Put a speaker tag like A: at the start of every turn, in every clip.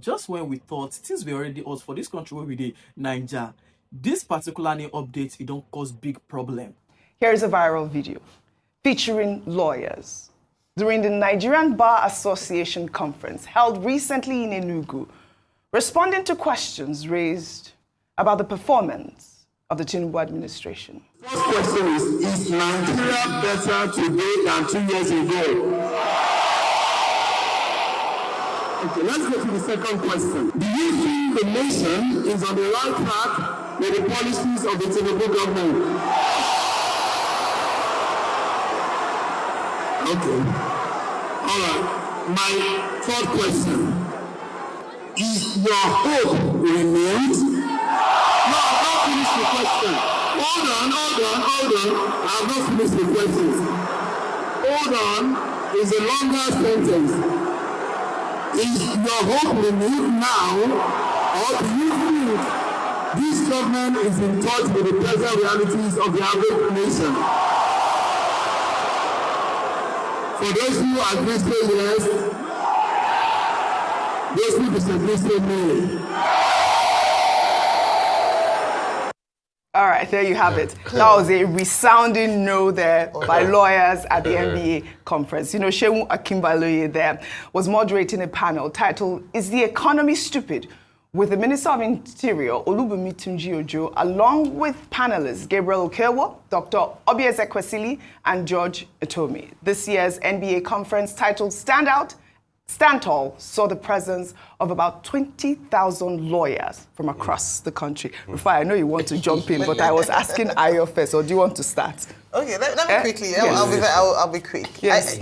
A: Just when we thought things were already us for this country where we did Niger, this particular new update, it don't cause big problem.
B: Here's a viral video featuring lawyers during the Nigerian Bar Association conference held recently in Enugu, responding to questions raised about the performance of the Tinubu administration.
C: First question is Nigeria better today than 2 years ago? Okay, let's go to the second question. Do you think the nation is on the right track with the policies of the Tinubu government? Okay. All right. My third question. Is your hope renewed? No, I've not finished the question. Hold on. I have not finished the questions. Hold on is a longer sentence. Is your hope renewed now, or do you think this government is in touch with the present realities of the average nation? For those who agree, say yes. Those who disagree, say no.
B: All right, there you have it. That was a resounding no there by lawyers at the NBA conference. You know, Seun Akinbaloye there was moderating a panel titled, "Is the Economy Stupid?" with the Minister of Interior, Olubunmi Tunji-Ojo, along with panelists Gabriel Okewo, Dr. Obiezekwesili, and George Etomi. This year's NBA conference titled Stand Tall saw the presence of about 20,000 lawyers from across the country. Rufai, I know you want to jump in, but I was asking Ayo first, or do you want to start?
D: Okay, let me quickly. I'll be quick.
B: Yes.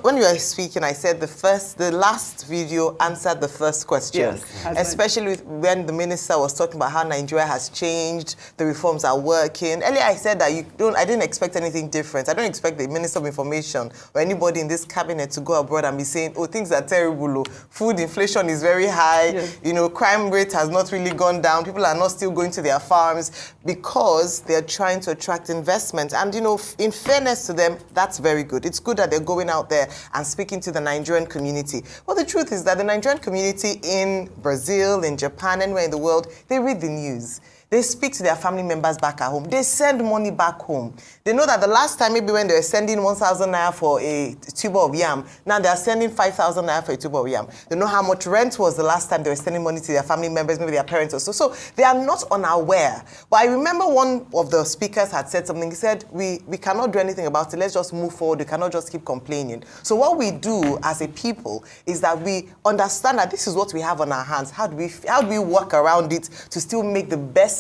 D: When you were speaking, I said the last video answered the first question, especially when the minister was talking about how Nigeria has changed, the reforms are working. Earlier, I said that I didn't expect anything different. I don't expect the Minister of Information or anybody in this cabinet to go abroad and be saying, "Oh, things are terrible. Food inflation is very high. Yeah. Crime rate has not really gone down. People are not still going to their farms," because they're trying to attract investment. And in fairness to them, that's very good. It's good that they're going out there and speaking to the Nigerian community. Well, the truth is that the Nigerian community in Brazil, in Japan, anywhere in the world, they read the news. They speak to their family members back at home. They send money back home. They know that the last time, maybe when they were sending 1,000 naira for a tuber of yam, now they are sending 5,000 naira for a tuber of yam. They know how much rent was the last time they were sending money to their family members, maybe their parents or so. So they are not unaware. But I remember one of the speakers had said something. He said, we cannot do anything about it. Let's just move forward. We cannot just keep complaining. So what we do as a people is that we understand that this is what we have on our hands. How do we work around it to still make the best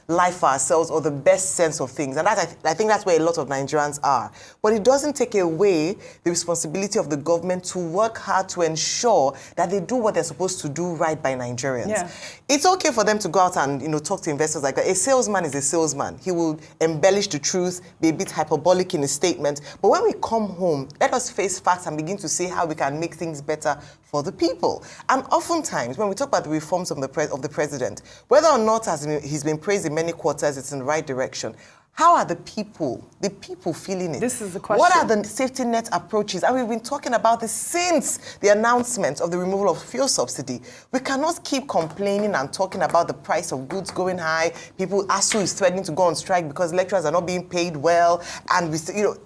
D: life for ourselves or the best sense of things? And I think that's where a lot of Nigerians are. But it doesn't take away the responsibility of the government to work hard to ensure that they do what they're supposed to do right by Nigerians. Yeah. It's okay for them to go out and talk to investors like that. A salesman is a salesman. He will embellish the truth, be a bit hyperbolic in his statement. But when we come home, let us face facts and begin to see how we can make things better for the people. And oftentimes, when we talk about the reforms of the president, whether or not he's been praised in many quarters, it's in the right direction. How are the people feeling it?
B: This is the question.
D: What are the safety net approaches? And we've been talking about this since the announcement of the removal of fuel subsidy. We cannot keep complaining and talking about the price of goods going high. ASU is threatening to go on strike because lecturers are not being paid well, and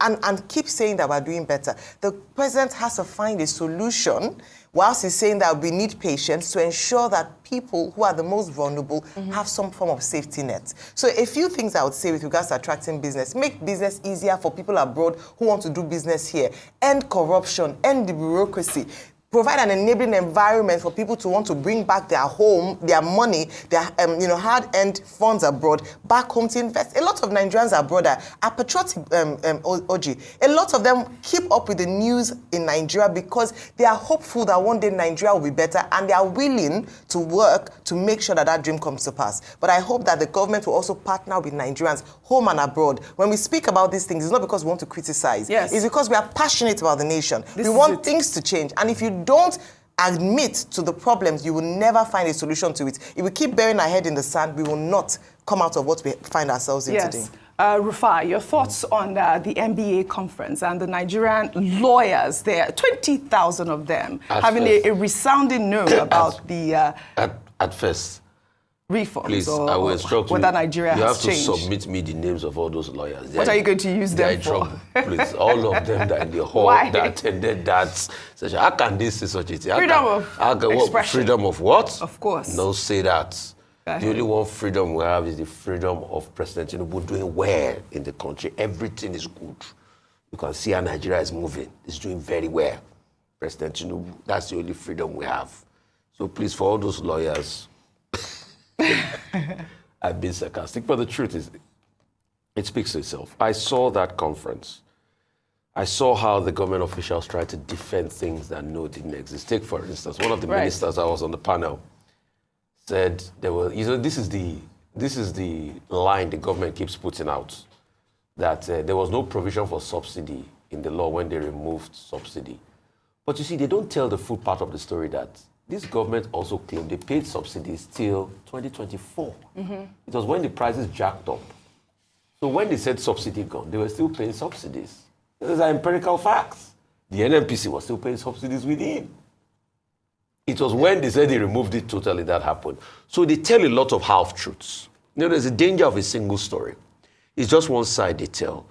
D: and keep saying that we're doing better. The president has to find a solution, whilst he's saying that we need patience to ensure that people who are the most vulnerable have some form of safety net. So a few things I would say with regards to attracting business: make business easier for people abroad who want to do business here, end corruption, end the bureaucracy. Provide an enabling environment for people to want to bring back their home, their money, their hard-earned funds abroad, back home to invest. A lot of Nigerians abroad are patriotic, Oji. A lot of them keep up with the news in Nigeria because they are hopeful that one day Nigeria will be better, and they are willing to work to make sure that dream comes to pass. But I hope that the government will also partner with Nigerians, home and abroad. When we speak about these things, it's not because we want to criticize.
B: Yes.
D: It's because we are passionate about the nation. We want things to change. And if you don't admit to the problems, you will never find a solution to it. If we keep burying our head in the sand, we will not come out of what we find ourselves in today.
B: Rufai, your thoughts on the NBA conference and the Nigerian lawyers there, 20,000 of them, having a resounding no about the
E: at first.
B: Reforms,
E: please,
B: or
E: I will instruct
B: whether
E: you.
B: Nigeria has changed.
E: You have to submit me the names of all those lawyers.
B: What are you going to use them for?
E: Trouble. Please, all of them that in the hall
B: Why?
E: that attended that session. How can they say such a thing?
B: Freedom of expression.
E: Freedom of what?
B: Of course.
E: No, say that. The only one freedom we have is the freedom of President Tinubu doing well in the country. Everything is good. You can see how Nigeria is moving. It's doing very well. President Tinubu, that's the only freedom we have. So please, for all those lawyers, I've been sarcastic, but the truth is, it speaks to itself. I saw that conference. I saw how the government officials tried to defend things that didn't exist. Take, for instance, one of the ministers I was on the panel said there were, this is the line the government keeps putting out, that there was no provision for subsidy in the law when they removed subsidy. But you see, they don't tell the full part of the story that this government also claimed they paid subsidies till 2024. It was when the prices jacked up. So when they said subsidy gone, they were still paying subsidies. Those are empirical facts. The NNPC was still paying subsidies within. It was when they said they removed it totally that happened. So they tell a lot of half-truths. There's a danger of a single story. It's just one side they tell.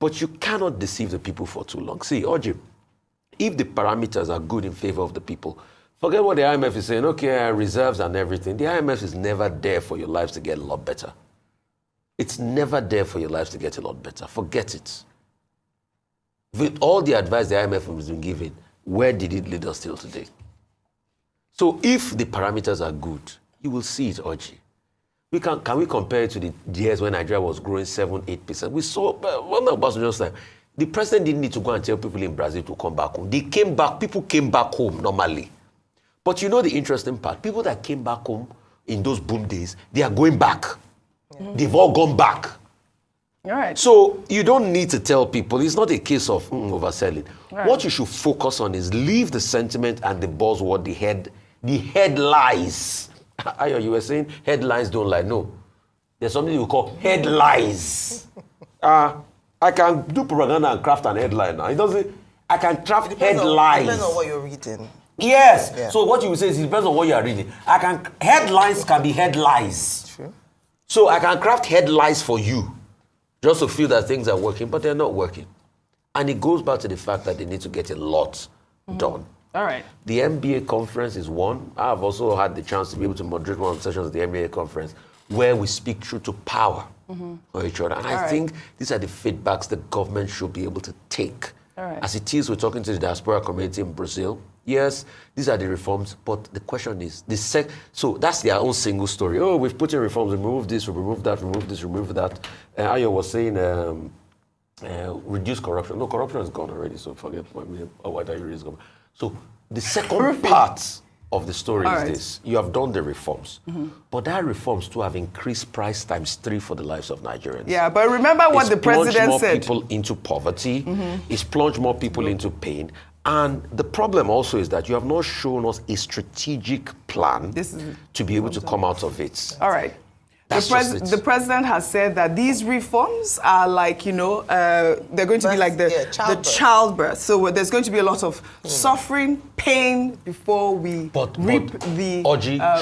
E: But you cannot deceive the people for too long. See, Oji, if the parameters are good in favor of the people, forget what the IMF is saying, okay, reserves and everything. The IMF is never there for your lives to get a lot better. It's never there for your lives to get a lot better. Forget it. With all the advice the IMF has been giving, where did it lead us till today? So if the parameters are good, you will see it, Oji. Can we compare it to the years when Nigeria was growing 7-8%? We saw, when the Obasanjo's time, the president didn't need to go and tell people in Brazil to come back home. They came back, people came back home normally. But you know the interesting part, people that came back home in those boom days, they are going back. They've all gone back.
B: All right.
E: So you don't need to tell people, it's not a case of overselling.
B: Right.
E: What you should focus on is leave the sentiment and the buzzword, the headlines. Ayo, you were saying headlines don't lie. No. There's something you call headlines. I can do propaganda and craft an headline now. It doesn't, I can craft headlines.
D: Depends on what you're reading.
E: Yes.
D: Yeah.
E: So what you say is it depends on what you are reading. Headlines can be headlines.
D: True.
E: So I can craft headlines for you just to feel that things are working, but they're not working. And it goes back to the fact that they need to get a lot done.
B: All right.
E: The NBA conference is one. I've also had the chance to be able to moderate one of the sessions of the NBA conference where we speak truth to power for each other. And I think these are the feedbacks the government should be able to take. As it is, we're talking to the diaspora community in Brazil. Yes, these are the reforms, but the question is, so that's their own single story. Oh, we've put in reforms, we remove this, we remove that, remove this, remove that. Ayo was saying, reduce corruption. No, corruption is gone already, so forget what I reduce government. So the second part of the story is this. You have done the reforms, but that reforms too have increased price times 3 for the lives of Nigerians.
B: Yeah, but remember what the president said.
E: It's plunged more people into poverty. It's plunged more people into pain. And the problem also is that you have not shown us a strategic plan to be able to come out of it.
B: All right. The president has said that these reforms are like, they're going to be like the childbirth. So there's going to be a lot of suffering, pain before we reap the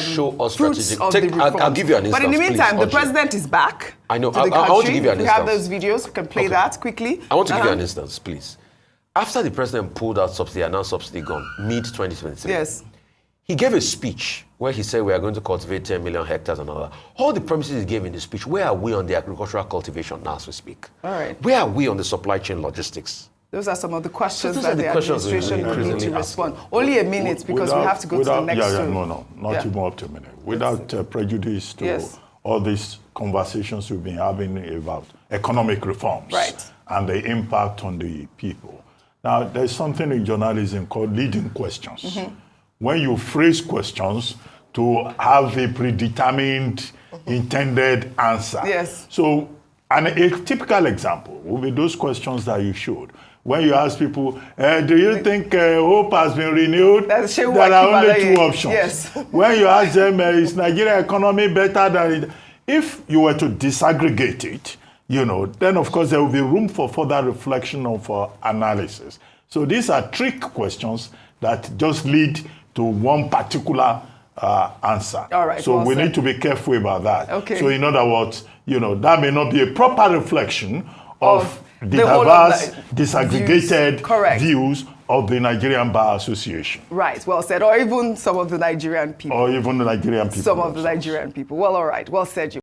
E: show us
B: fruits of the reforms.
E: I'll give you an instance,
B: but in the meantime,
E: please,
B: the president is back.
E: I know.
B: To the country.
E: I want to give you an instance.
B: We have those videos. We can play that quickly.
E: I want to give you an instance, please. After the president pulled out subsidy, announced subsidy gone, mid-2023.
B: Yes.
E: He gave a speech where he said we are going to cultivate 10 million hectares and all that. All the promises he gave in the speech, where are we on the agricultural cultivation now as we speak?
B: All right.
E: Where are we on the supply chain logistics?
B: Those are some of the questions that the administration will need to respond. Only a minute because we have to go to the next story.
C: Not even up to a minute. Without prejudice to all these conversations we've been having about economic reforms and the impact on the people. Now, there's something in journalism called leading questions. When you phrase questions to have a predetermined intended answer.
B: Yes.
C: So, and a typical example will be those questions that you showed. When you ask people, do you think hope has been renewed? There are only 2 options.
B: Yes.
C: When you ask them, is Nigeria economy better than it? If you were to disaggregate it,
F: then of course there will be room for further reflection of analysis. So these are trick questions that just lead to one particular answer.
B: All right.
F: So
B: well
F: we
B: said.
F: need to be careful about that.
B: Okay.
F: So in other words, that may not be a proper reflection of the
B: whole of
F: diverse,
B: the
F: disaggregated views of the Nigerian Bar Association.
B: Right, well said. Or even some of the Nigerian people.
F: Or even the Nigerian people.
B: Some of the Nigerian people. Well, all right. Well said, you.